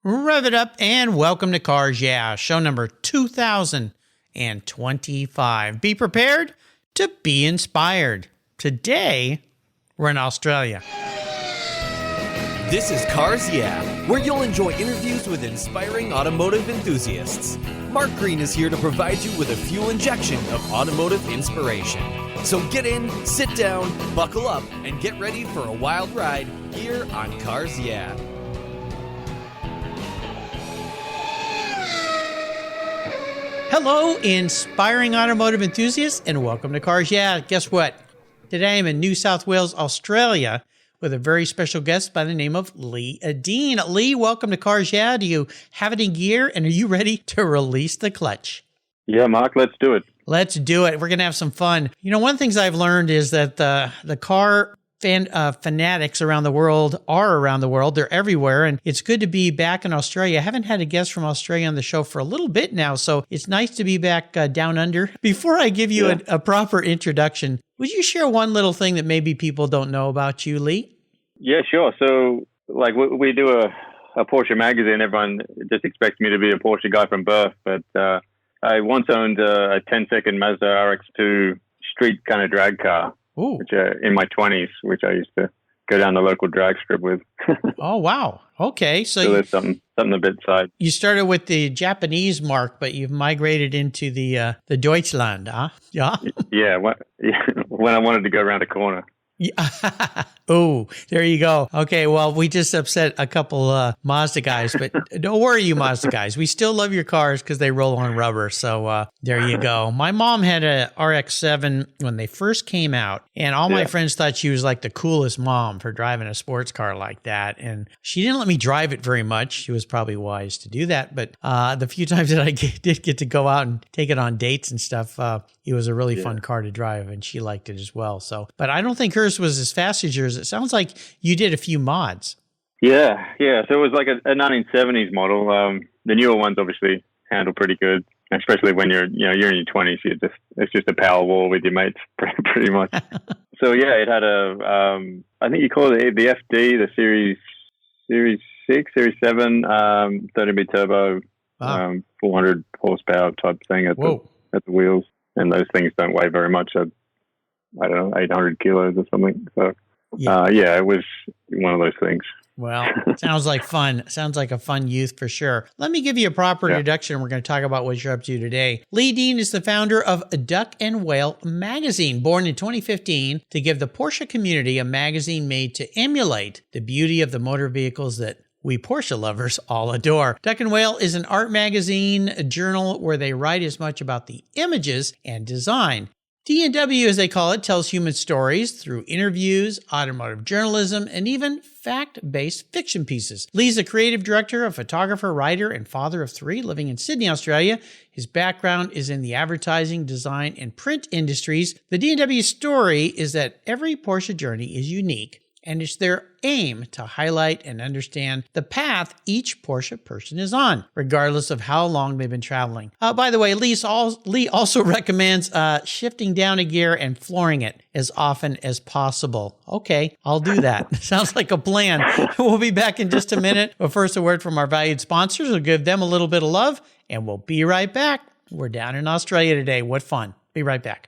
Rev it up and welcome to Cars Yeah, show number 2025. Be prepared to be inspired. Today, we're in Australia. This is Cars Yeah, where you'll enjoy interviews with inspiring automotive enthusiasts. Mark Green is here to provide you with a fuel injection of automotive inspiration. So get in, sit down, buckle up, and get ready for a wild ride here on Cars Yeah. Hello, inspiring automotive enthusiasts, and welcome to Cars Yeah. Guess what? Today I'm in New South Wales, Australia, with a very special guest by the name of Lee Dean. Lee, welcome to Cars Yeah. Do you have it in gear, and are you ready to release the clutch? Yeah, Mark, let's do it. Let's do it. We're going to have some fun. You know, one of the things I've learned is that the car fanatics around the world are around the world. They're everywhere. And it's good to be back in Australia. I haven't had a guest from Australia on the show for a little bit now, so it's nice to be back down under. Before I give you a proper introduction, would you share one little thing that maybe people don't know about you, Lee? Yeah, sure. So, like, we do a Porsche magazine. Everyone just expects me to be a Porsche guy from birth, but I once owned a 10-second Mazda RX-2 street kind of drag car. Ooh. Which in my 20s, which I used to go down the local drag strip with. Oh, wow. Okay. So there's something a bit side. You started with the Japanese mark, but you've migrated into the Deutschland, huh? Yeah. Yeah. When I wanted to go around a corner. Yeah. Oh, there you go. Okay, well, we just upset a couple Mazda guys, but don't worry, you Mazda guys. We still love your cars because they roll on rubber. So there you go. My mom had a RX-7 when they first came out, and all my friends thought she was like the coolest mom for driving a sports car like that. And she didn't let me drive it very much. She was probably wise to do that. But the few times that I did get to go out and take it on dates and stuff, it was a really fun car to drive, and she liked it as well. So, but I don't think hers was as fast as yours. It sounds like you did a few mods. Yeah. So it was like a 1970s model. The newer ones obviously handle pretty good, especially when you're in your 20s. It's just a power war with your mates, pretty much. So yeah, it had I think you call it the FD, the Series 6, Series 7, 30-bit turbo, 400 horsepower type thing at the wheels. And those things don't weigh very much. I don't know, 800 kilos or something. So, it was one of those things. Well, it sounds like fun. Sounds like a fun youth for sure. Let me give you a proper introduction. We're going to talk about what you're up to today. Lee Dean is the founder of Duck and Whale magazine, born in 2015 to give the Porsche community a magazine made to emulate the beauty of the motor vehicles that we Porsche lovers all adore. Duck and Whale is an art magazine, a journal where they write as much about the images and design. D&W, as they call it, tells human stories through interviews, automotive journalism, and even fact-based fiction pieces. Lee's a creative director, a photographer, writer, and father of 3 living in Sydney, Australia. His background is in the advertising, design, and print industries. The D&W story is that every Porsche journey is unique, and it's their aim to highlight and understand the path each Porsche person is on, regardless of how long they've been traveling. By the way, Lee also recommends shifting down a gear and flooring it as often as possible. Okay, I'll do that. Sounds like a plan. We'll be back in just a minute. But first, a word from our valued sponsors. We'll give them a little bit of love, and we'll be right back. We're down in Australia today. What fun. Be right back.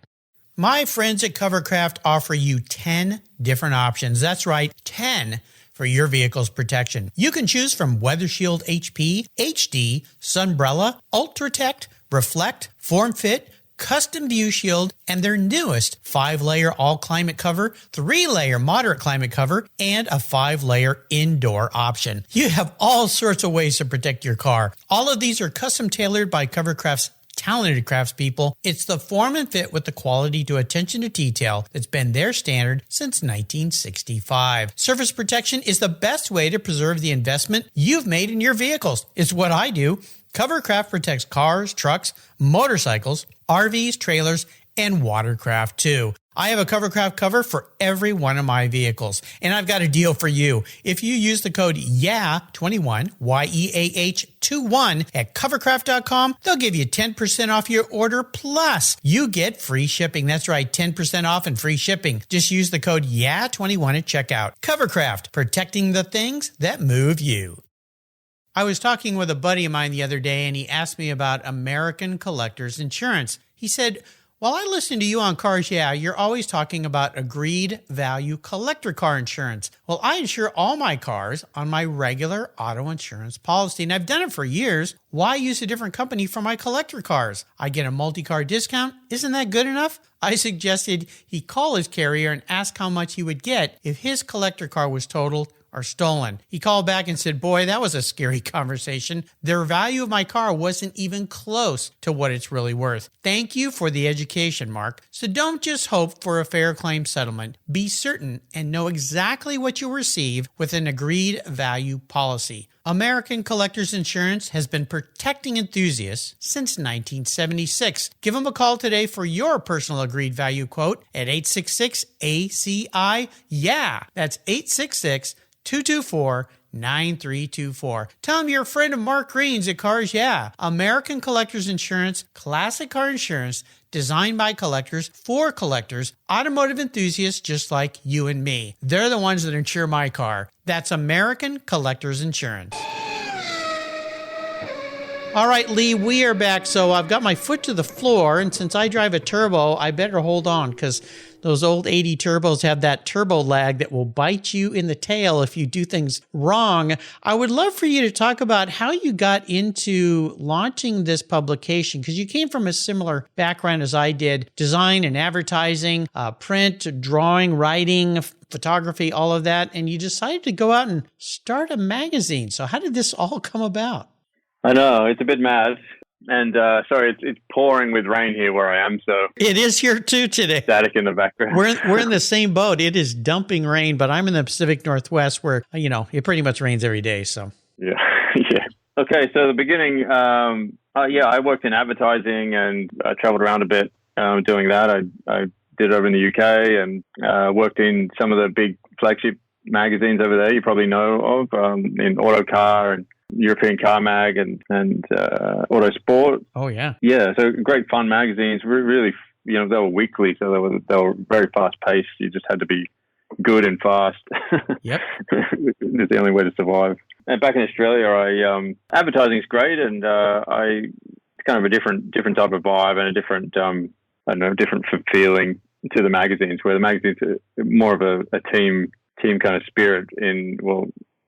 My friends at Covercraft offer you 10 different options. That's right, 10 for your vehicle's protection. You can choose from Weather Shield HP, HD, Sunbrella, Ultratect, Reflect, Form Fit, Custom View Shield, and their newest 5-layer all-climate cover, 3-layer moderate climate cover, and a 5-layer indoor option. You have all sorts of ways to protect your car. All of these are custom tailored by Covercraft's talented craftspeople. It's the form and fit with the quality to attention to detail that's been their standard since 1965. Surface protection is the best way to preserve the investment you've made in your vehicles. It's what I do. Covercraft protects cars, trucks, motorcycles, RVs, trailers, and watercraft too. I have a Covercraft cover for every one of my vehicles, and I've got a deal for you. If you use the code YEAH21, YEAH21 at covercraft.com, they'll give you 10% off your order, plus you get free shipping. That's right, 10% off and free shipping. Just use the code YEAH21 at checkout. Covercraft, protecting the things that move you. I was talking with a buddy of mine the other day, and he asked me about American Collectors Insurance. He said, while I listen to you on Cars Yeah, you're always talking about agreed value collector car insurance. Well, I insure all my cars on my regular auto insurance policy, and I've done it for years. Why use a different company for my collector cars? I get a multi-car discount. Isn't that good enough? I suggested he call his carrier and ask how much he would get if his collector car was totaled or stolen. He called back and said, boy, that was a scary conversation. The value of my car wasn't even close to what it's really worth. Thank you for the education, Mark. So don't just hope for a fair claim settlement. Be certain and know exactly what you'll receive with an agreed value policy. American Collectors Insurance has been protecting enthusiasts since 1976. Give them a call today for your personal agreed value quote at 866-ACI-YEAH. That's 866-224-9324. Tell them you're a friend of Mark Green's at Cars Yeah. American Collectors Insurance, classic car insurance, designed by collectors for collectors, automotive enthusiasts just like you and me. They're the ones that insure my car. That's American Collectors Insurance. All right, Lee, we are back. So I've got my foot to the floor, and since I drive a turbo, I better hold on because those old 80 turbos have that turbo lag that will bite you in the tail if you do things wrong. I would love for you to talk about how you got into launching this publication, because you came from a similar background as I did, design and advertising, print, drawing, writing, photography, all of that, and you decided to go out and start a magazine. So how did this all come about? I know, it's a bit mad. And sorry, it's pouring with rain here where I am, so it is here too today. Static in the background. We're in the same boat. It is dumping rain, but I'm in the Pacific Northwest where it pretty much rains every day. So yeah. Okay, so the beginning, I worked in advertising and I traveled around a bit doing that. I did it over in the UK and worked in some of the big flagship magazines over there. You probably know of in Autocar and European Car Mag and Autosport. Oh yeah, so great fun magazines. Really, they were weekly, so they were very fast paced. You just had to be good and fast. Yep, it's the only way to survive. And back in Australia, advertising is great, and it's kind of a different type of vibe and a different different feeling to the magazines. Where the magazines are more of a team kind of spirit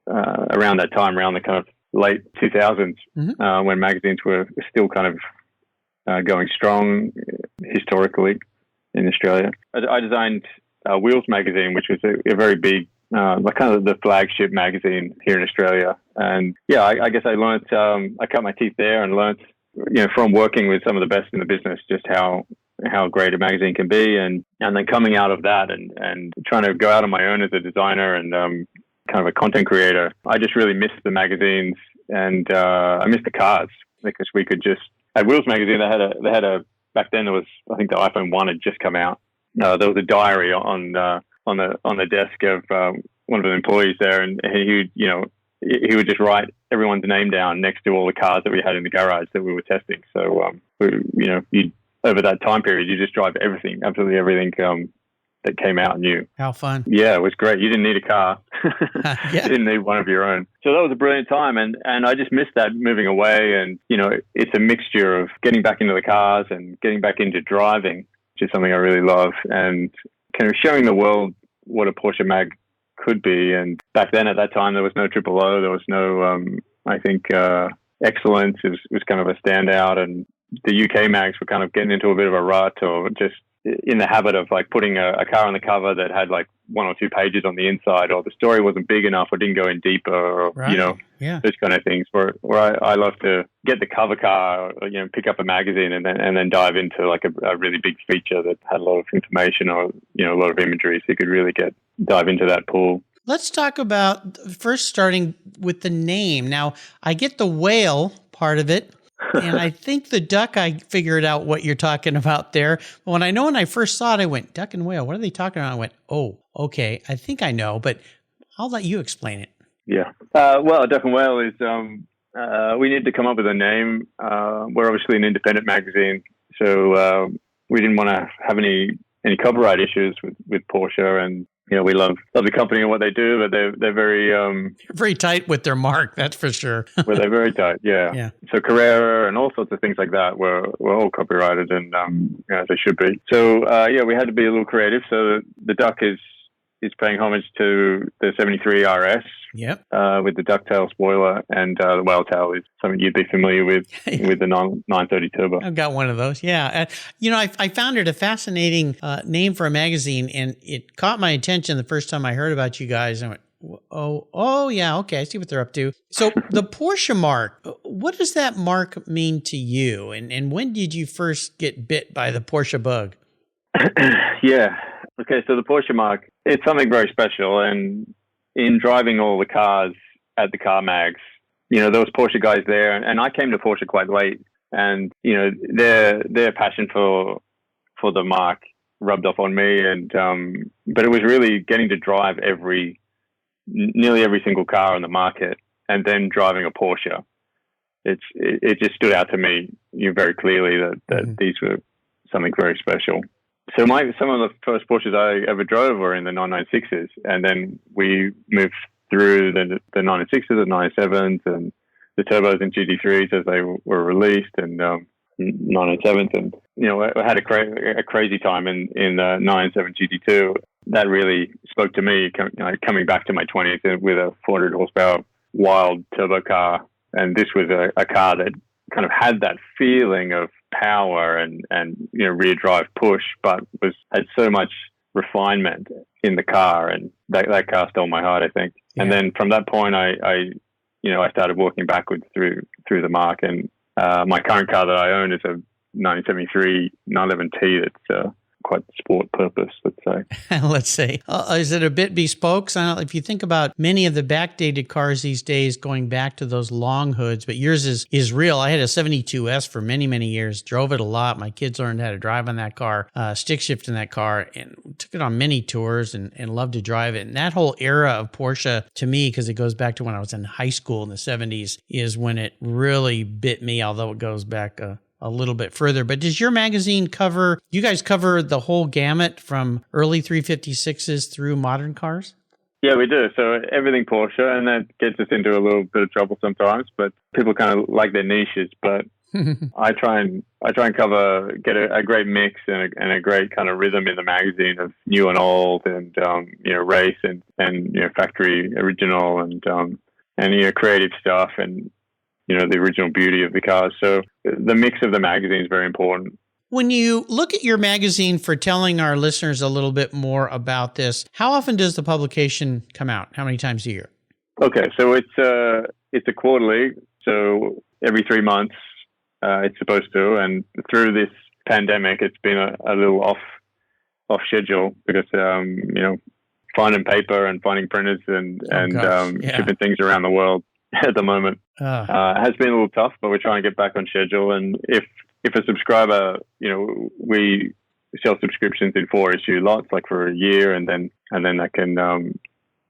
around that time, around the kind of late 2000s, when magazines were still kind of going strong historically in Australia. I designed Wheels magazine, which was a very big, kind of the flagship magazine here in Australia. And I guess I learned, I cut my teeth there and learned, from working with some of the best in the business, just how great a magazine can be. And then coming out of that and trying to go out on my own as a designer and kind of a content creator, I just really missed the magazines and I missed the cars, because we could just at Wheels magazine they had a back then there was, I think the iPhone 1 had just come out. There was a diary on the desk of one of the employees there, and he would just write everyone's name down next to all the cars that we had in the garage that we were testing. So over that time period, you just drive absolutely everything that came out new. How fun. Yeah, it was great. You didn't need a car. Yeah. You didn't need one of your own. So that was a brilliant time. And I just missed that moving away. And, it's a mixture of getting back into the cars and getting back into driving, which is something I really love, and kind of showing the world what a Porsche mag could be. And back then at that time, there was no triple O. There was no, excellence. It was kind of a standout. And the UK mags were kind of getting into a bit of a rut, or just in the habit of like putting a car on the cover that had like 1 or 2 pages on the inside, or the story wasn't big enough or didn't go in deeper, or those kind of things. Where I love to get the cover car, or, pick up a magazine and then dive into like a really big feature that had a lot of information or a lot of imagery, so you could really dive into that pool. Let's talk about first starting with the name. Now, I get the whale part of it. And I think the duck, I figured out what you're talking about there. But when I first saw it, I went, duck and whale, what are they talking about? I went, oh, okay, I think I know, but I'll let you explain it. Yeah. Well, duck and whale is, we need to come up with a name. We're obviously an independent magazine, so we didn't want to have any copyright issues with Porsche. And we love the company and what they do, but they're very very tight with their mark, that's for sure. well, they're very tight, yeah. Yeah. So Carrera and all sorts of things like that were all copyrighted, and as they should be. So we had to be a little creative. So the Duck is paying homage to the 73 RS. Yep. With the ducktail spoiler, and the whale tail is something you'd be familiar with with the 930 Turbo. I've got one of those. Yeah. I found it a fascinating name for a magazine, and it caught my attention the first time I heard about you guys. I went, oh yeah, okay, I see what they're up to. So the Porsche mark, what does that mark mean to you? And when did you first get bit by the Porsche bug? Yeah. Okay, so the Porsche mark, it's something very special, and in driving all the cars at the car mags, there was Porsche guys there, and I came to Porsche quite late, and their passion for the mark rubbed off on me, and but it was really getting to drive nearly every single car on the market, and then driving a Porsche. It just stood out to me very clearly that these were something very special. So some of the first Porsches I ever drove were in the 996s, and then we moved through the 996s, the 997s, and the turbos and GT3s as they were released, and 997s, and I had a crazy time in the 997 GT2. That really spoke to me coming back to my 20s with a 400 horsepower wild turbo car, and this was a car that kind of had that feeling of power and rear drive push, but had so much refinement in the car, and that car stole my heart, I think. Yeah. And then from that point, I started walking backwards through the mark, and my current car that I own is a 1973 911T that's quite sport purpose, let's say. Let's say. Is it a bit bespoke? So if you think about many of the backdated cars these days going back to those long hoods, but yours is real. I had a 72S for many, many years, drove it a lot. My kids learned how to drive on that car, stick shift in that car, and took it on many tours and loved to drive it. And that whole era of Porsche, to me, because it goes back to when I was in high school in the 70s, is when it really bit me, although it goes back a little bit further. But does your magazine you guys cover the whole gamut from early 356s through modern cars? Yeah, we do. So everything Porsche, and that gets us into a little bit of trouble sometimes, but people kind of like their niches. But I try and get a great mix and a great kind of rhythm in the magazine of new and old, and race and factory original, and creative stuff, and the original beauty of the cars. So the mix of the magazine is very important. When you look at your magazine, for telling our listeners a little bit more about this, how often does the publication come out? How many times a year? Okay, so it's a quarterly, so every 3 months it's supposed to, and through this pandemic it's been a little off schedule because finding paper and finding printers and shipping things around the world at the moment has been a little tough, but we're trying to get back on schedule. And if a subscriber, we sell subscriptions in 4-issue lots, like for a year, and then that can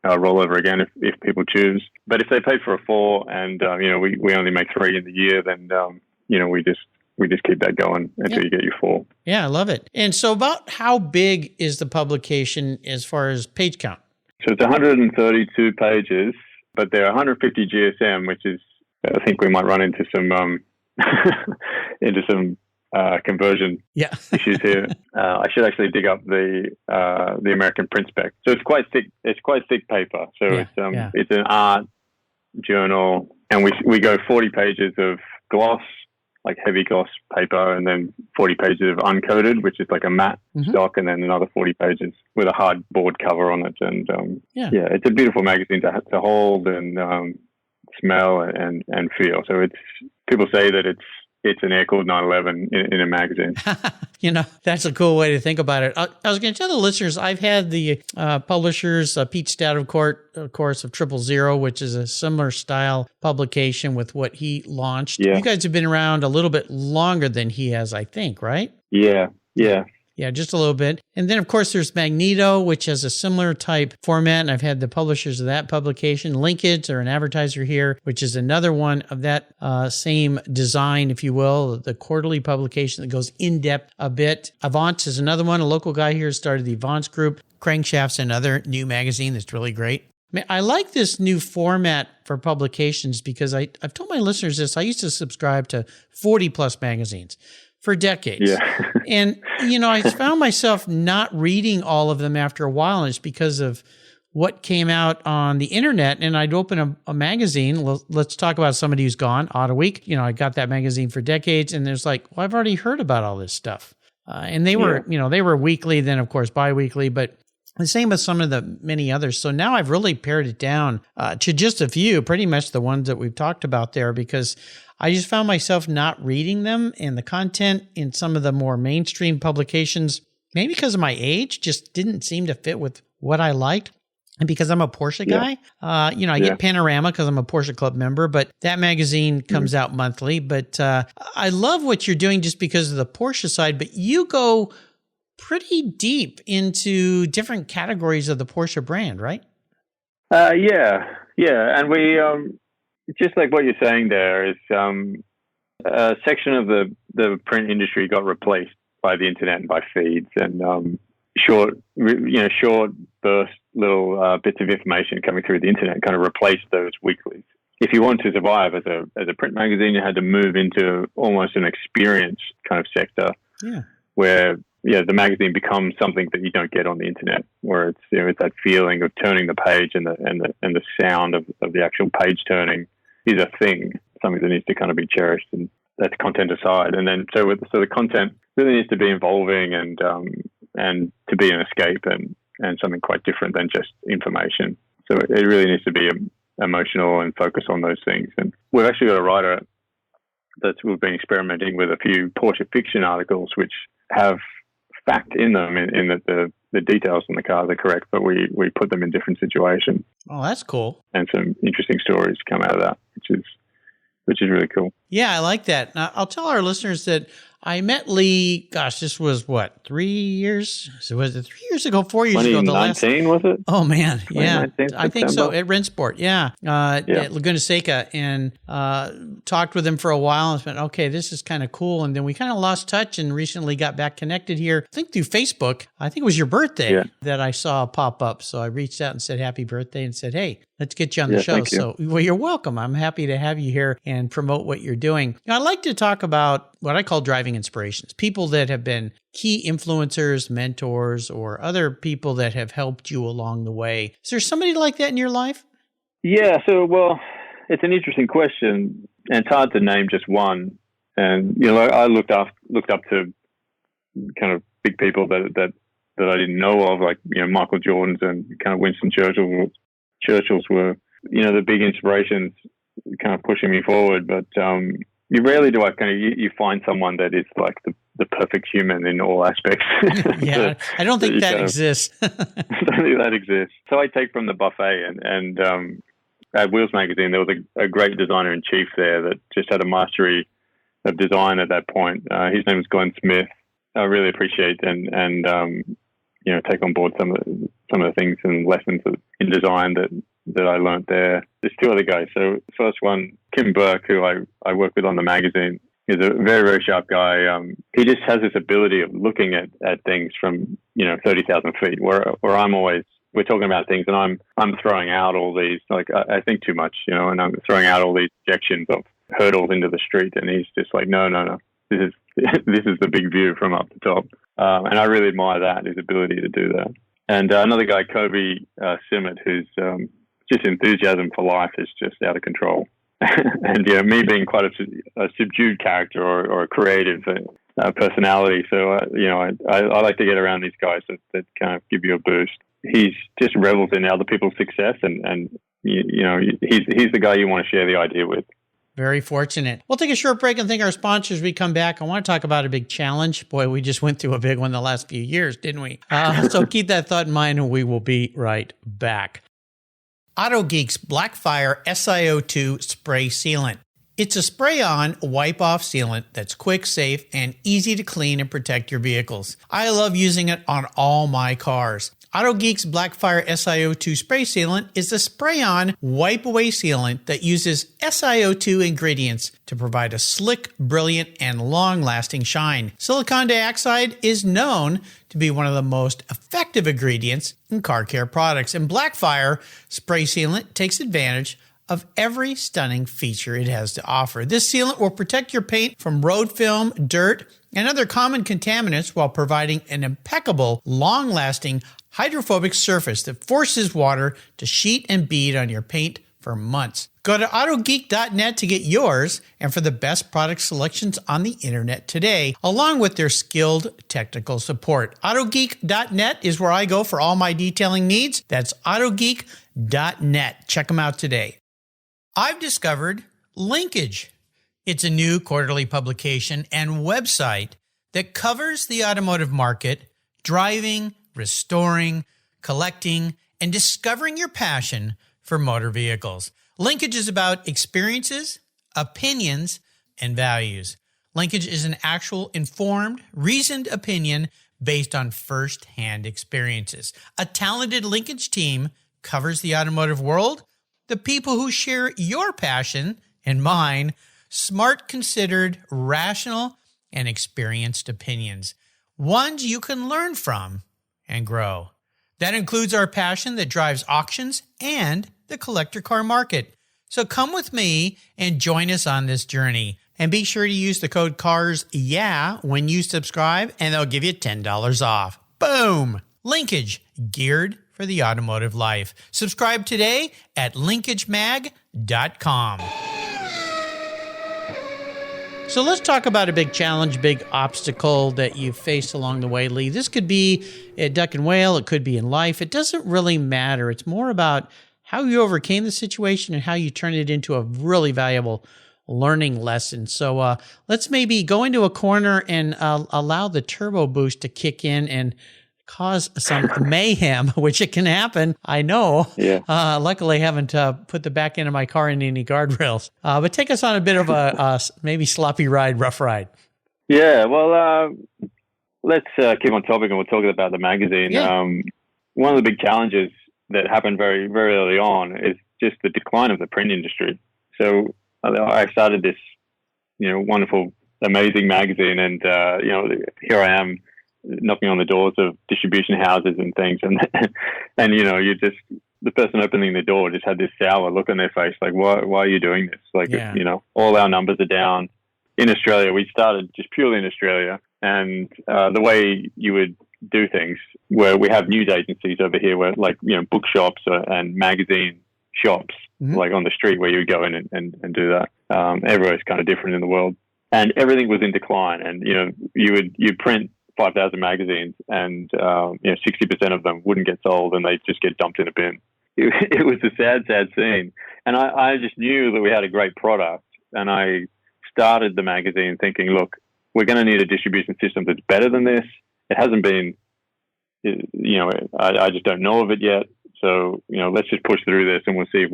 roll over again if people choose. But if they pay for a 4 and we only make 3 in the year, then we just keep that going until you get your 4. Yeah, I love it. And so, about how big is the publication as far as page count? So it's 132 pages. But they're 150 GSM, which is, I think we might run into some conversion issues here. I should actually dig up the American print spec. So it's quite thick. It's quite thick paper. So it's an art journal, and we go 40 pages of gloss, like heavy gloss paper, and then 40 pages of uncoated, which is like a matte stock, and then another 40 pages with a hard board cover on it. And it's a beautiful magazine to hold and smell and feel. So people say that it's an air-cooled 911 in a magazine. That's a cool way to think about it. I was going to tell the listeners, I've had the publishers, Pete Stadcourt, of course, of 000, which is a similar style publication with what he launched. Yeah. You guys have been around a little bit longer than he has, I think, right? Yeah. Yeah, just a little bit. And then, of course, there's Magneto, which has a similar type format. And I've had the publishers of that publication. Linkage, or an advertiser here, which is another one of that same design, if you will, the quarterly publication that goes in depth a bit. Avance is another one. A local guy here started the Avance Group. Crankshaft's another new magazine that's really great. I like this new format for publications because I've told my listeners this. I used to subscribe to 40 plus magazines for decades. Yeah. And, I found myself not reading all of them after a while. And it's because of what came out on the internet. And I'd open a magazine. Let's talk about somebody who's gone, Auto Week. I got that magazine for decades. And there's like, well, I've already heard about all this stuff. And they were, they were weekly, then of course bi-weekly, but the same with some of the many others. So now I've really pared it down to just a few, pretty much the ones that we've talked about there, because I just found myself not reading them, and the content in some of the more mainstream publications, maybe because of my age, just didn't seem to fit with what I liked. And because I'm a Porsche guy, I get Panorama because I'm a Porsche Club member, but that magazine comes out monthly. But I love what you're doing just because of the Porsche side, but you go pretty deep into different categories of the Porsche brand, right? Yeah. And we, just like what you're saying there, is a section of the print industry got replaced by the internet and by feeds, and short burst little bits of information coming through the internet kind of replaced those weeklies. If you want to survive as a print magazine, you had to move into almost an experience kind of sector, where the magazine becomes something that you don't get on the internet, where it's it's that feeling of turning the page and the sound of the actual page turning is a thing, something that needs to kind of be cherished, and that's content aside. And then so the content really needs to be involving and to be an escape and something quite different than just information. So it really needs to be emotional and focus on those things. And we've actually got a writer we've been experimenting with a few Porsche fiction articles which have fact in them, in that the details on the cars are correct, but we put them in different situations. Oh, that's cool. And some interesting stories come out of that, which is really cool. Yeah, I like that. Now, I'll tell our listeners that I met Lee, this was 3 years? So was it 3 years ago, 4 years ago? 2019, was it? Oh, man. Yeah. I think so. September? At Rennsport. Yeah. At Laguna Seca, and talked with him for a while and went, okay, this is kind of cool. And then we kind of lost touch and recently got back connected here, I think through Facebook. I think it was your birthday that I saw pop up. So I reached out and said, happy birthday, and said, hey, let's get you on the show. So, well, you're welcome. I'm happy to have you here and promote what you're doing. I like to talk about what I call driving inspirations, people that have been key influencers, mentors, or other people that have helped you along the way. Is there somebody like that in your life? Yeah, so, well, it's an interesting question, and it's hard to name just one. And, I looked up to kind of big people that I didn't know of, like, Michael Jordan's and kind of Winston Churchill's were, the big inspirations kind of pushing me forward. But you rarely do you find someone that is like the perfect human in all aspects. Yeah, I don't think that exists. I don't think that exists. So I take from the buffet, and at Wheels Magazine, there was a great designer-in-chief there that just had a mastery of design at that point. His name was Glenn Smith. I really appreciate and take on board some of the things and lessons in design that I learned there. There's two other guys. So the first one, Kim Burke, who I work with on the magazine, is a very, very sharp guy. He just has this ability of looking at things from 30,000 feet, where I'm always, we're talking about things and I'm throwing out all these, like I think too much, and I'm throwing out all these projections of hurdles into the street, and he's just like, no, this is the big view from up the top. And I really admire that, his ability to do that. And another guy, Kobe Simmet, who's just enthusiasm for life is just out of control. And me being quite a subdued character or a creative personality, so I like to get around these guys that kind of give you a boost. He's just revels in other people's success, and he's the guy you want to share the idea with. Very fortunate. We'll take a short break and thank our sponsors. We come back. I want to talk about a big challenge. Boy, we just went through a big one the last few years, didn't we? So keep that thought in mind, and we will be right back. AutoGeek's Blackfire SiO2 spray sealant. It's a spray-on, wipe-off sealant that's quick, safe, and easy to clean and protect your vehicles. I love using it on all my cars. AutoGeek's Blackfire SiO2 spray sealant is a spray-on, wipe-away sealant that uses SiO2 ingredients to provide a slick, brilliant, and long-lasting shine. Silicon dioxide is known to be one of the most effective ingredients in car care products, and Blackfire spray sealant takes advantage of every stunning feature it has to offer. This sealant will protect your paint from road film, dirt, and other common contaminants while providing an impeccable, long-lasting, hydrophobic surface that forces water to sheet and bead on your paint for months. Go to autogeek.net to get yours and for the best product selections on the internet today, along with their skilled technical support. Autogeek.net is where I go for all my detailing needs. That's autogeek.net. Check them out today. I've discovered Linkage. It's a new quarterly publication and website that covers the automotive market, driving, restoring, collecting, and discovering your passion for motor vehicles. Linkage is about experiences, opinions, and values. Linkage is an actual informed, reasoned opinion based on first-hand experiences. A talented Linkage team covers the automotive world, the people who share your passion and mine, smart, considered, rational, and experienced opinions, ones you can learn from and grow. That includes our passion that drives auctions and the collector car market. So come with me and join us on this journey. And be sure to use the code CARSYEAH when you subscribe, and they'll give you $10 off. Boom! Linkage, geared for the automotive life. Subscribe today at linkagemag.com. So let's talk about a big challenge, big obstacle that you faced along the way, Lee. This could be at Duck and Whale. It could be in life. It doesn't really matter. It's more about how you overcame the situation and how you turned it into a really valuable learning lesson. So let's maybe go into a corner and allow the turbo boost to kick in and cause some mayhem, which it can happen. I know. Yeah. Luckily, I haven't put the back end of my car in any guardrails. But take us on a bit of a maybe sloppy ride, rough ride. Yeah. Well, let's keep on topic and we'll talk about the magazine. Yeah. One of the big challenges that happened very, very early on is just the decline of the print industry. So I started this, wonderful, amazing magazine, and here I am, knocking on the doors of distribution houses and things, and you just, the person opening the door just had this sour look on their face, like, why are you doing this? Like, all our numbers are down. In Australia, we started just purely in Australia, and the way you would do things, where we have news agencies over here, where bookshops and magazine shops, like on the street where you would go in and do that. Everywhere's kind of different in the world, and everything was in decline, and you'd print 5,000 magazines, and 60% of them wouldn't get sold, and they just get dumped in a bin. It was a sad scene, and I just knew that we had a great product, and I started the magazine thinking, look, we're going to need a distribution system that's better than this. It hasn't been, I just don't know of it yet. So let's just push through this, and we'll see if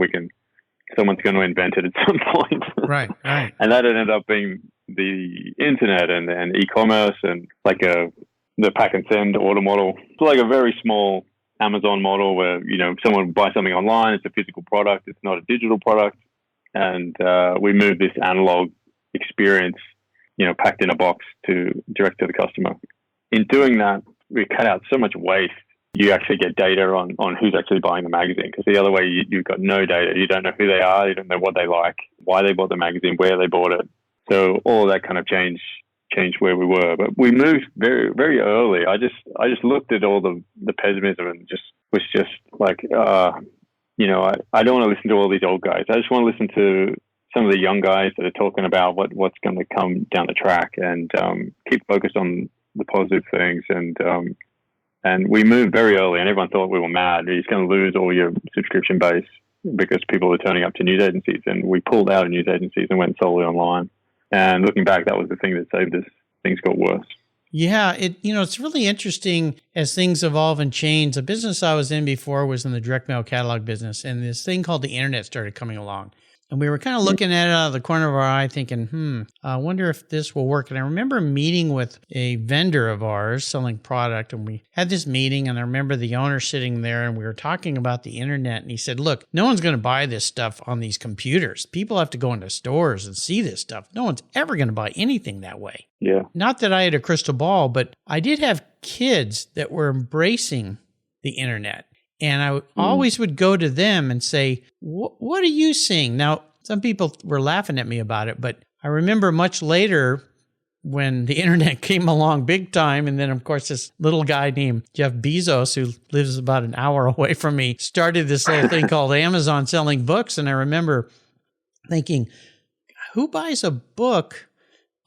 someone's going to invent it at some point. Right. And that ended up being the internet and e-commerce, and the pack and send order model. It's like a very small Amazon model where, someone would buy something online. It's a physical product. It's not a digital product. And we moved this analog experience, packed in a box direct to the customer. In doing that, we cut out so much waste. You actually get data on who's actually buying the magazine, because the other way you've got no data. You don't know who they are. You don't know what they like, why they bought the magazine, where they bought it. So all of that kind of changed where we were. But we moved very, very early. I just looked at all the pessimism and was like, I don't want to listen to all these old guys. I just want to listen to some of the young guys that are talking about what's going to come down the track, and keep focused on the positive things. And we moved very early, and everyone thought we were mad. You're just going to lose all your subscription base because people were turning up to news agencies. And we pulled out of news agencies and went solely online. And looking back, that was the thing that saved us. Things got worse. Yeah, it's really interesting as things evolve and change. The business I was in before was in the direct mail catalog business, and this thing called the internet started coming along. And we were kind of looking at it out of the corner of our eye thinking, I wonder if this will work. And I remember meeting with a vendor of ours selling product, and we had this meeting, and I remember the owner sitting there, and we were talking about the internet, and he said, look, no one's going to buy this stuff on these computers. People have to go into stores and see this stuff. No one's ever going to buy anything that way. Yeah. Not that I had a crystal ball, but I did have kids that were embracing the internet. And I always would go to them and say, what are you seeing? Now, some people were laughing at me about it, but I remember much later when the internet came along big time. And then, of course, this little guy named Jeff Bezos, who lives about an hour away from me, started this little thing called Amazon selling books. And I remember thinking, who buys a book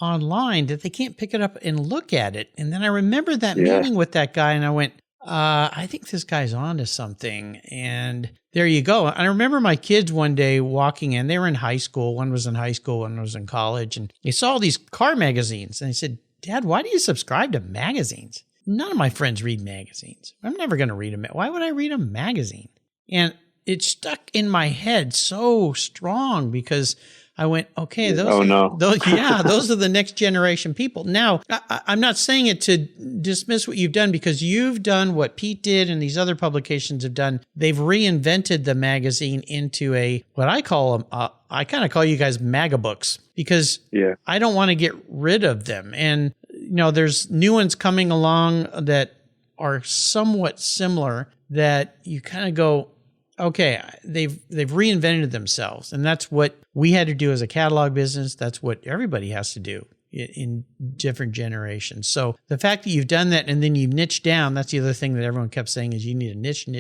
online that they can't pick it up and look at it? And then I remember that meeting with that guy, and I went, I think this guy's onto something. And there you go. I remember my kids one day walking in. They were in high school. One was in high school, one was in college. And they saw all these car magazines. And they said, Dad, why do you subscribe to magazines? None of my friends read magazines. I'm never going to read them. Why would I read a magazine? And it stuck in my head so strong because I went, okay, those are the next generation people. Now, I'm not saying it to dismiss what you've done, because you've done what Pete did and these other publications have done. They've reinvented the magazine into what I call them, I kind of call you guys MAGA books, because I don't want to get rid of them. And, there's new ones coming along that are somewhat similar that you kind of go, okay, they've reinvented themselves, and that's what we had to do as a catalog business. That's what everybody has to do in different generations. So the fact that you've done that and then you've niched down, that's the other thing that everyone kept saying is you need a niche, and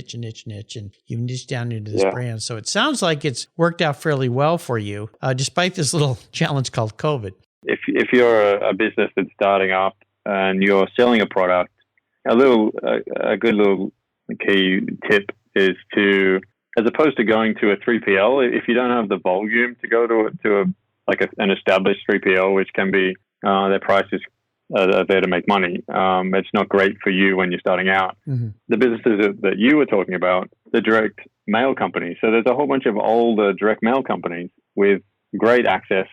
you've niched down into this brand. So it sounds like it's worked out fairly well for you, despite this little challenge called COVID. If you're a business that's starting up and you're selling a product, a good little key tip is to, as opposed to going to a 3PL, if you don't have the volume to go to an established 3PL, which can be their prices are there to make money. It's not great for you when you're starting out. Mm-hmm. The businesses that you were talking about, the direct mail companies. So there's a whole bunch of older direct mail companies with great access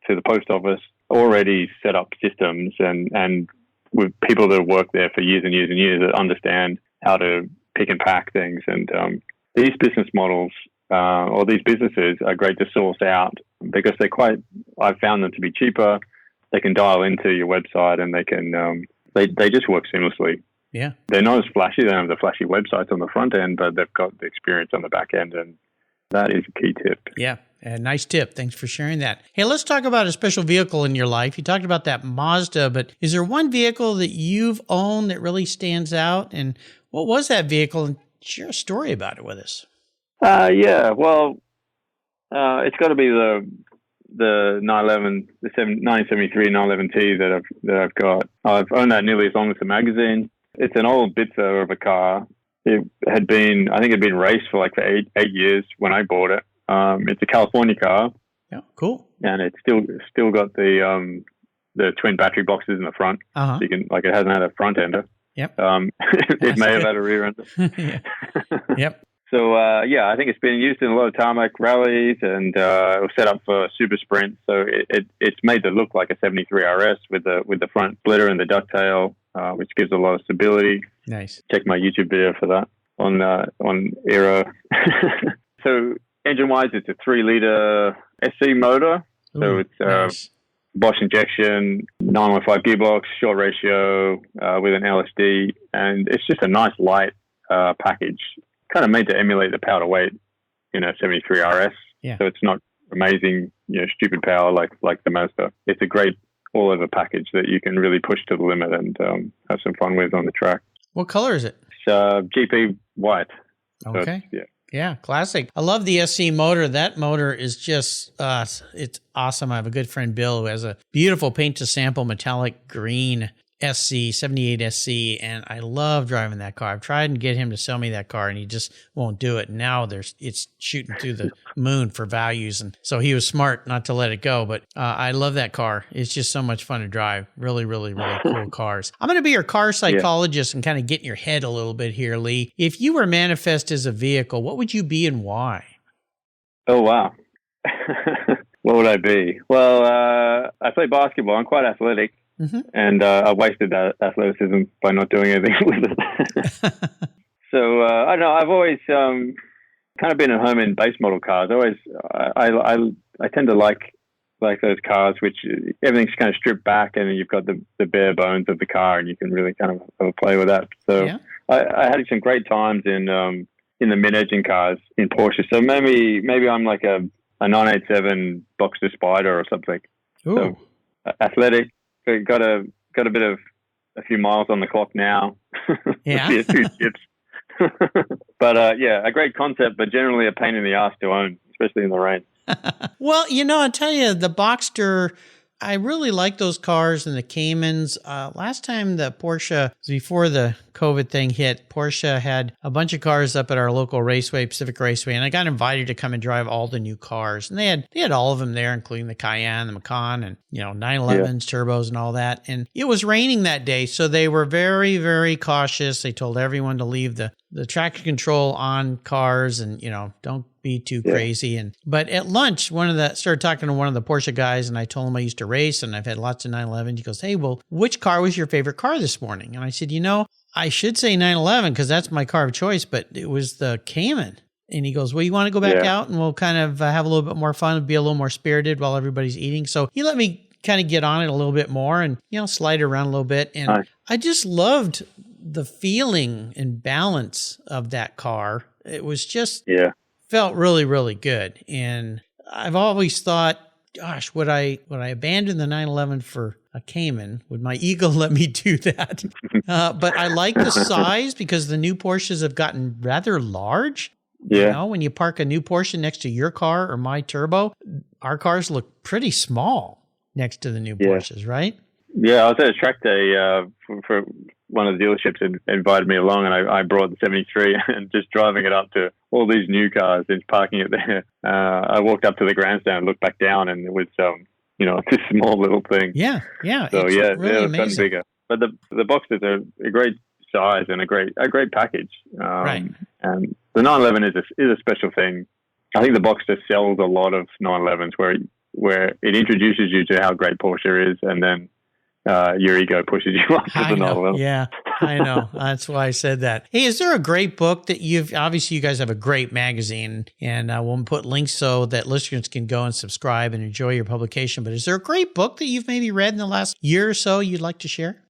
to the post office, already set up systems, and with people that have worked there for years and years and years that understand how to pick and pack things. And these business models or these businesses are great to source out because I've found them to be cheaper. They can dial into your website, and they can they just work seamlessly. Yeah, they're not as flashy. They don't have the flashy websites on the front end, but they've got the experience on the back end, and that is a key tip. Yeah, nice tip. Thanks for sharing that. Hey, let's talk about a special vehicle in your life. You talked about that Mazda, but is there one vehicle that you've owned that really stands out? And what was that vehicle? And share a story about it with us. Well, it's got to be the 911, the 1973 911T that I've got. I've owned that nearly as long as the magazine. It's an old bitzer of a car. I think it'd been raced for for eight years when I bought it. It's a California car. Yeah, cool. And it's still got the twin battery boxes in the front. Uh-huh. So you can, it hasn't had a front ender. Yep. It may have had a rear ender. Yep. So, I think it's been used in a lot of tarmac rallies, and it was set up for super sprints. So it's made to look like a 73 RS with the front splitter and the ducktail, which gives a lot of stability. Nice. Check my YouTube video for that on Aero. So engine-wise, it's a 3-liter SC motor. So it's nice. Bosch injection, 915 gearbox, short ratio with an LSD, and it's just a nice light package. Kind of made to emulate the power to weight in a 73 RS. Yeah. So it's not amazing, stupid power like the Mazda. It's a great all-over package that you can really push to the limit and have some fun with on the track. What color is it? It's GP white. Okay. So yeah, classic. I love the SC motor. That motor is just, it's awesome. I have a good friend, Bill, who has a beautiful paint-to-sample metallic green SC, 78 SC, and I love driving that car. I've tried to get him to sell me that car, and he just won't do it. Now it's shooting through the moon for values, and so he was smart not to let it go. But I love that car. It's just so much fun to drive. Really, really, really cool cars. I'm going to be your car psychologist and kind of get in your head a little bit here, Lee. If you were manifest as a vehicle, what would you be and why? Oh, wow. What would I be? Well, I play basketball. I'm quite athletic, and I wasted that athleticism by not doing anything with it. So I don't know. I've always kind of been at home in base model cars. I tend to like those cars, which everything's kind of stripped back, and you've got the bare bones of the car, and you can really kind of play with that. So I had some great times in the mid-engine cars in Porsche. So maybe I'm like a 987 Boxster Spider or something. Ooh. So athletic, got a bit of a few miles on the clock now. Yeah. A few chips. But a great concept, but generally a pain in the ass to own, especially in the rain. Well, I'll tell you, the Boxster, I really like those cars and the Caymans. Last time the Porsche, before the COVID thing hit, Porsche had a bunch of cars up at our local raceway, Pacific Raceway, and I got invited to come and drive all the new cars. And they had all of them there, including the Cayenne, the Macan, and 911s, turbos, and all that. And it was raining that day, so they were very, very cautious. They told everyone to leave the traction control on cars, and don't be too crazy. But at lunch, started talking to one of the Porsche guys, and I told him I used to race and I've had lots of 911s. He goes, "Hey, well, which car was your favorite car this morning?" And I said, I should say 911 because that's my car of choice, but it was the Cayman. And he goes, "Well, you want to go back out and we'll kind of have a little bit more fun, be a little more spirited while everybody's eating." So he let me kind of get on it a little bit more and, slide it around a little bit. And I just loved the feeling and balance of that car. It was just felt really, really good. And I've always thought, gosh, would I abandon the 911 for a Cayman? Would my ego let me do that? But I like the size because the new Porsches have gotten rather large. Yeah. When you park a new Porsche next to your car or my turbo, our cars look pretty small next to the new Porsches, right? Yeah, I was at a track day for one of the dealerships and invited me along, and I brought the 73 and just driving it up to all these new cars and parking it there. I walked up to the grandstand and looked back down, and it was, this small little thing. Yeah. So it's really it was amazing. gotten bigger. But the Boxsters are a great size and a great package. Right. And the 911 is a special thing. I think the Boxster sells a lot of 911s where it introduces you to how great Porsche is, and then your ego pushes you up to the 911. Yeah, I know. That's why I said that. Hey, is there a great book that obviously you guys have a great magazine, and we'll put links so that listeners can go and subscribe and enjoy your publication. But is there a great book that you've maybe read in the last year or so you'd like to share?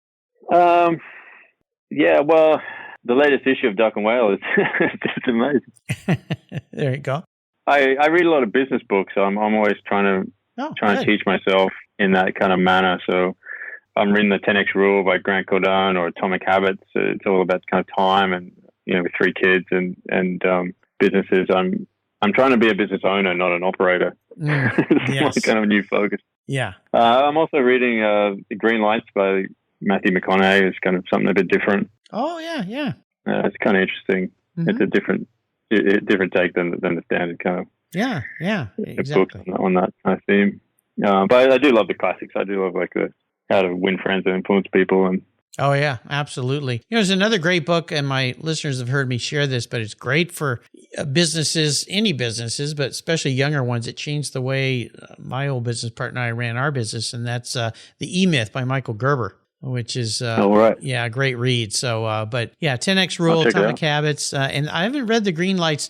Yeah, well, the latest issue of Duck and Whale is just amazing. There you go. I read a lot of business books. So I'm always trying to teach myself in that kind of manner. So I'm reading the 10X Rule by Grant Cardone or Atomic Habits. It's all about kind of time and, with 3 kids and businesses. I'm trying to be a business owner, not an operator. It's my kind of new focus. Yeah. I'm also reading The Green Lights by Matthew McConaughey. It's kind of something a bit different. Oh, yeah. It's kind of interesting. Mm-hmm. It's a different take than the standard kind of exactly. book on that kind of theme. But I do love the classics. I do love how to win friends and influence people. And oh yeah, absolutely. There's another great book, and my listeners have heard me share this, but it's great for businesses, any businesses, but especially younger ones. It changed the way my old business partner and I ran our business, and that's The E-Myth by Michael Gerber, which is a great read. So, but yeah, 10X Rule, Atomic Habits, and I haven't read The Green Lights.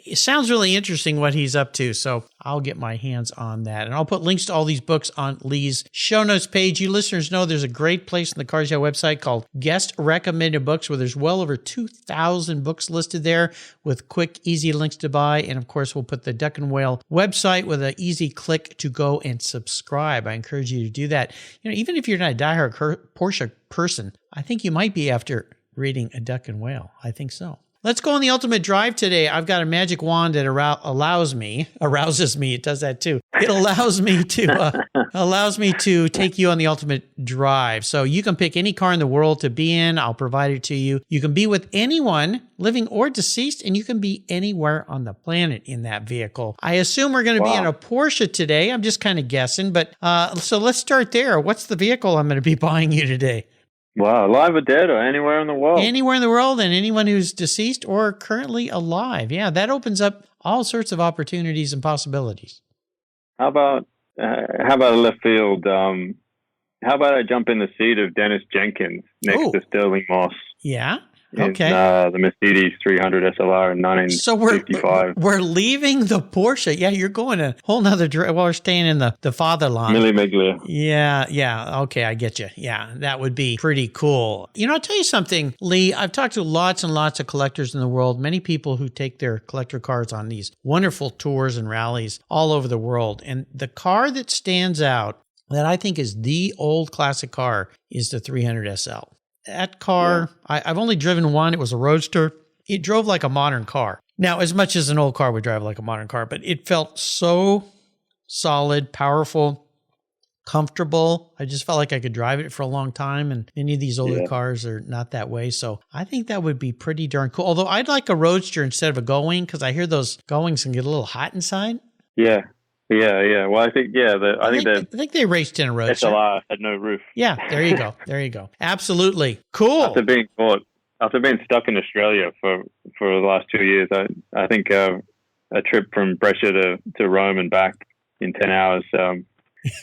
It sounds really interesting what he's up to, so I'll get my hands on that. And I'll put links to all these books on Lee's show notes page. You listeners know there's a great place on the Cars Yeah website called Guest Recommended Books, where there's well over 2,000 books listed there with quick, easy links to buy. And of course, we'll put the Duck and Whale website with an easy click to go and subscribe. I encourage you to do that. Even if you're not a diehard Porsche person, I think you might be after reading A Duck and Whale. I think so. Let's go on the ultimate drive today. I've got a magic wand that arouses me. It does that too. It allows me to take you on the ultimate drive. So you can pick any car in the world to be in. I'll provide it to you. You can be with anyone, living or deceased, and you can be anywhere on the planet in that vehicle. I assume we're going to be in a Porsche today. I'm just kind of guessing, but so let's start there. What's the vehicle I'm going to be buying you today? Wow, alive or dead or anywhere in the world? Anywhere in the world, and anyone who's deceased or currently alive. Yeah, that opens up all sorts of opportunities and possibilities. How about a left field? How about I jump in the seat of Dennis Jenkins next to Sterling Moss? Yeah. Okay. The Mercedes 300 SLR in 1955. So we're leaving the Porsche. Yeah, you're going a whole nother direction. Well, we're staying in the fatherland. Millie Meglia. Yeah. Okay, I get you. Yeah, that would be pretty cool. I'll tell you something, Lee. I've talked to lots and lots of collectors in the world, many people who take their collector cars on these wonderful tours and rallies all over the world. And the car that stands out that I think is the old classic car is the 300 SL. That car, yeah. I've only driven one. It was a Roadster. It drove like a modern car. Now, as much as an old car would drive like a modern car, but it felt so solid, powerful, comfortable. I just felt like I could drive it for a long time, and many of these older cars are not that way. So I think that would be pretty darn cool. Although I'd like a Roadster instead of a Going, because I hear those Goings can get a little hot inside. Yeah. Well, I think I think they raced in a Roadster. SLR had no roof. Yeah, there you go. Absolutely cool. After being stuck in Australia for the last 2 years, I think a trip from Brescia to Rome and back in 10 hours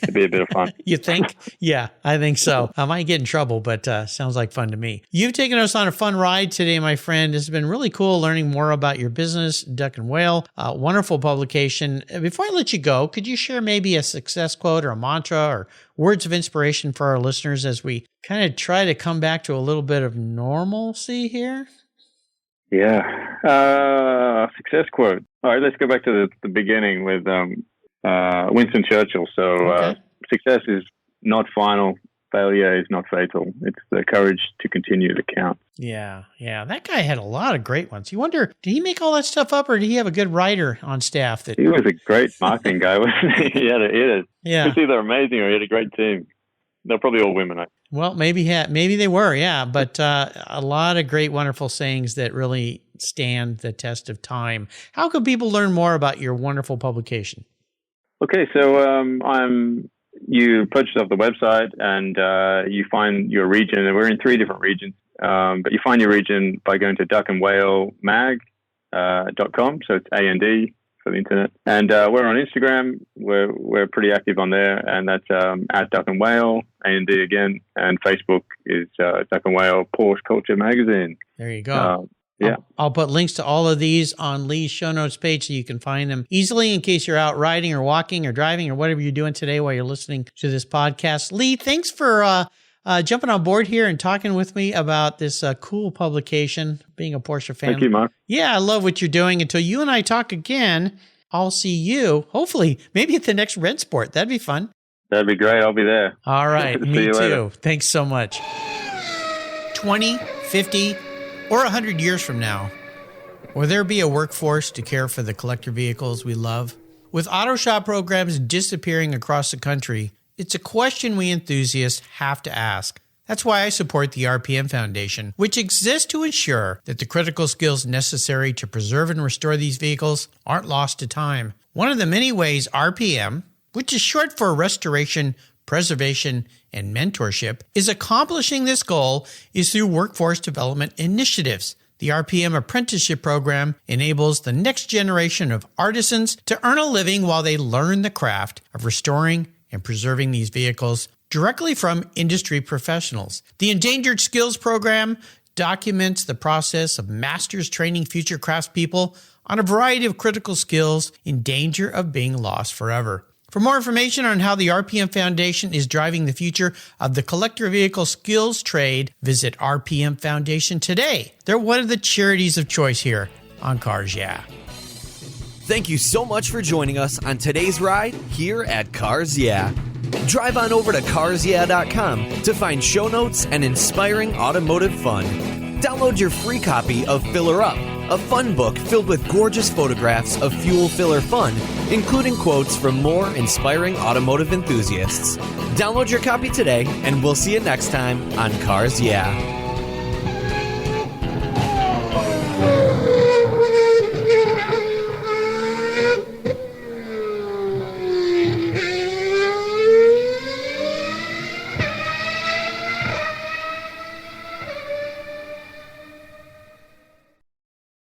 it'd be a bit of fun. You think? Yeah, I think so. I might get in trouble, but sounds like fun to me. You've taken us on a fun ride today, my friend. It's been really cool learning more about your business, Duck and Whale. Wonderful publication. Before I let you go, could you share maybe a success quote or a mantra or words of inspiration for our listeners as we kind of try to come back to a little bit of normalcy here? Yeah. Success quote. All right, let's go back to the beginning with Winston Churchill. So success is not final. Failure is not fatal. It's the courage to continue that counts. Yeah. That guy had a lot of great ones. You wonder, did he make all that stuff up, or did he have a good writer on staff? He was a great marketing guy, wasn't he? He had It's either amazing or he had a great team. They're probably all women. Well, maybe they were, yeah. But a lot of great, wonderful sayings that really stand the test of time. How can people learn more about your wonderful publication? Okay, so you purchase off the website and you find your region, and we're in 3 different regions, but you find your region by going to duckandwhalemag.com, so it's A&D for the internet. And we're on Instagram, we're pretty active on there, and that's at Duck and Whale, A&D again, and Facebook is Duck and Whale Porsche Culture Magazine. There you go. Yeah. I'll put links to all of these on Lee's show notes page so you can find them easily in case you're out riding or walking or driving or whatever you're doing today while you're listening to this podcast. Lee, thanks for jumping on board here and talking with me about this cool publication, being a Porsche fan. Thank you, Mark. Yeah, I love what you're doing. Until you and I talk again, I'll see you, hopefully, maybe at the next Red Sport. That'd be fun. That'd be great. I'll be there. All right. Me too. Later. Thanks so much. 20, 50, or 100 years from now, will there be a workforce to care for the collector vehicles we love? With auto shop programs disappearing across the country, it's a question we enthusiasts have to ask. That's why I support the RPM Foundation, which exists to ensure that the critical skills necessary to preserve and restore these vehicles aren't lost to time. One of the many ways RPM, which is short for Restoration, Preservation, and Mentorship, is accomplishing this goal is through workforce development initiatives. The RPM Apprenticeship Program enables the next generation of artisans to earn a living while they learn the craft of restoring and preserving these vehicles directly from industry professionals. The Endangered Skills Program documents the process of masters training future craftspeople on a variety of critical skills in danger of being lost forever. For more information on how the RPM Foundation is driving the future of the collector vehicle skills trade, visit RPM Foundation today. They're one of the charities of choice here on Cars Yeah. Thank you so much for joining us on today's ride here at Cars Yeah. Drive on over to carsyeah.com to find show notes and inspiring automotive fun. Download your free copy of Filler Up, a fun book filled with gorgeous photographs of fuel filler fun, including quotes from more inspiring automotive enthusiasts. Download your copy today, and we'll see you next time on Cars Yeah.